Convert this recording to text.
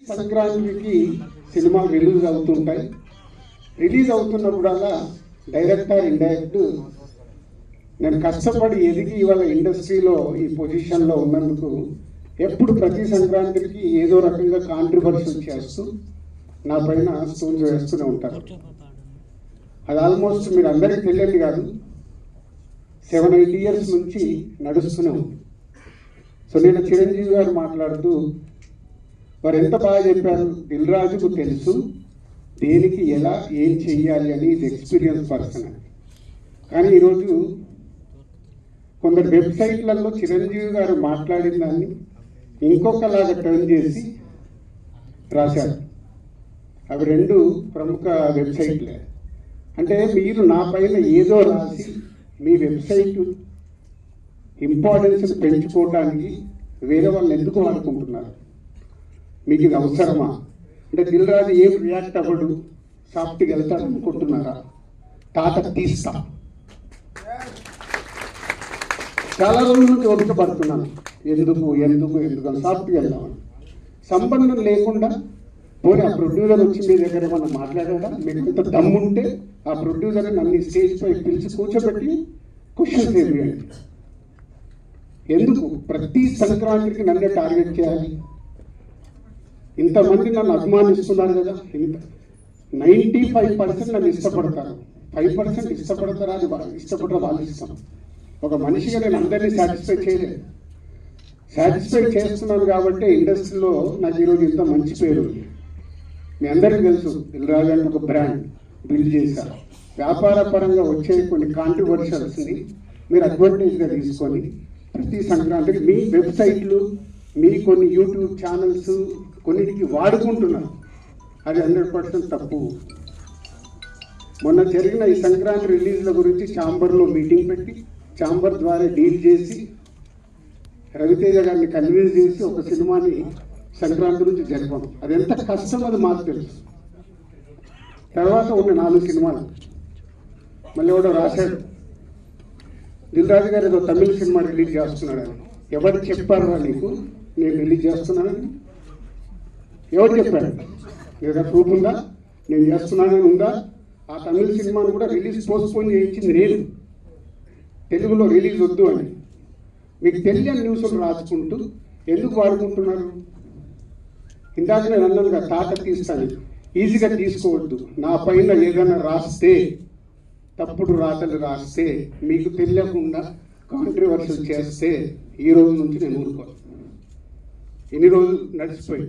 సంక్రాంతికి సినిమాలు రిలీజ్ అవుతుంటాయి. రిలీజ్ అవుతున్నప్పుడల్లా డైరెక్టర్ ఇండైరెక్ట్ నేను కష్టపడి ఎదిగి ఇవాళ ఇండస్ట్రీలో ఈ పొజిషన్లో ఉన్నందుకు ఎప్పుడు ప్రతి సంక్రాంతికి ఏదో రకంగా కాంట్రిబ్యూషన్ చేస్తూ నా పైన స్టోన్స్ వేస్తూనే ఉంటారు. అది ఆల్మోస్ట్ మీరు అందరికీ తెలియదు కాదు, 7-8 years నుంచి నడుస్తూనే ఉంది. సో నేను చిరంజీవి గారు మాట్లాడుతూ వారు ఎంత బాగా చెప్పారు, దిల్ రాజుకు తెలుసు దేనికి ఎలా ఏం చెయ్యాలి అని, ఇది ఎక్స్పీరియన్స్ పర్సన్ అని. కానీ ఈరోజు కొందరు వెబ్సైట్లలో చిరంజీవి గారు మాట్లాడిన దాన్ని ఇంకొకలాగా టర్న్ చేసి రాశారు. అవి 2 ప్రముఖ వెబ్సైట్లే. అంటే మీరు నా పైన ఏదో రాసి మీ వెబ్సైట్ ఇంపార్టెన్స్ పెంచుకోవడానికి వేరే వాళ్ళని ఎందుకు వాడుకుంటున్నారు? మీకు ఇది అవసరమా? అంటే దిల్ రాజు ఏం రియాక్ట్ అవ్వడు, సాఫ్ట్గా వెళ్తాడు అనుకుంటున్నారా? తాత తీస్తా. చాలా రోజుల నుంచి ఓపిక పడుతున్నాను, ఎందుకు ఎందుకు ఎందుకు అని సాఫ్ట్గా వెళ్దామని. సంబంధం లేకుండా పోనీ ఆ ప్రొడ్యూసర్ వచ్చి మీ దగ్గర ఏమన్నా మాట్లాడాడా? మీకు ఇంత దమ్ముంటే ఆ ప్రొడ్యూసర్ నన్ను స్టేజ్ పై పిలిచి కూర్చోబెట్టి క్వశ్చన్స్ వేయండి. ఎందుకు ప్రతి సంక్రాంతికి నన్నే టార్గెట్ చేయాలి? ఇంతమంది నన్ను అభిమానిస్తున్నారు కదా, 95% నన్ను ఇష్టపడతారు, 5% ఇష్టపడతారా? అది ఇష్టపడరా వాళ్ళు ఇష్టం. ఒక మనిషిగా నేను అందరినీ సాటిస్ఫై చేయలేదు. సాటిస్ఫై చేస్తున్నాను కాబట్టి ఇండస్ట్రీలో నాకు ఈరోజు ఇంత మంచి పేరు. మీ అందరికీ తెలుసు, దిల్ రాజు అంటే ఒక బ్రాండ్ బిల్డ్ చేశారు. వ్యాపార పరంగా వచ్చే కొన్ని కాంట్రివర్షియల్స్ని మీరు అడ్వాంటేజ్గా తీసుకొని ప్రతి సంక్రాంతికి మీ వెబ్సైట్లు, మీ కొన్ని యూట్యూబ్ ఛానల్స్ కొన్నిటికి వాడుకుంటున్నారు. అది 100% తప్పు. మొన్న జరిగిన ఈ సంక్రాంతి రిలీజ్ల గురించి ఛాంబర్లో మీటింగ్ పెట్టి ఛాంబర్ ద్వారా డీల్ చేసి రవితేజ గారిని కన్విన్స్ చేసి ఒక సినిమాని సంక్రాంతి నుంచి జరిపాం. అది ఎంత కష్టం అది మాకు తెలుసు. తర్వాత ఉన్న 4 సినిమాలు మళ్ళీ ఎవడో రాశాడు, దిల్ రాజు గారు ఏదో తమిళ సినిమా రిలీజ్ చేస్తున్నాడని. ఎవరు చెప్పారు నీకు నేను రిలీజ్ చేస్తున్నానని? ఎవరు చెప్పాడు? లేదా ప్రూఫ్ ఉందా నేను చేస్తున్నానని ఉందా? ఆ తమిళ సినిమాను కూడా రిలీజ్ పోస్ట్పోన్ చేయించింది నేను, తెలుగులో రిలీజ్ వద్దు అని. మీకు తెలియని న్యూస్లు రాసుకుంటూ ఎందుకు వాడుకుంటున్నారు? ఇందాక నేను అన్నాను కదా, తాట తీస్తాను. ఈజీగా తీసుకోవద్దు. నా పైన ఏదైనా రాస్తే, తప్పుడు రాతలు రాస్తే, మీకు తెలియకుండా కాంట్రవర్సీ చేస్తే ఈ రోజు నుంచి నేను ఊరుకోను. ఎన్ని రోజులు నడిచిపోయి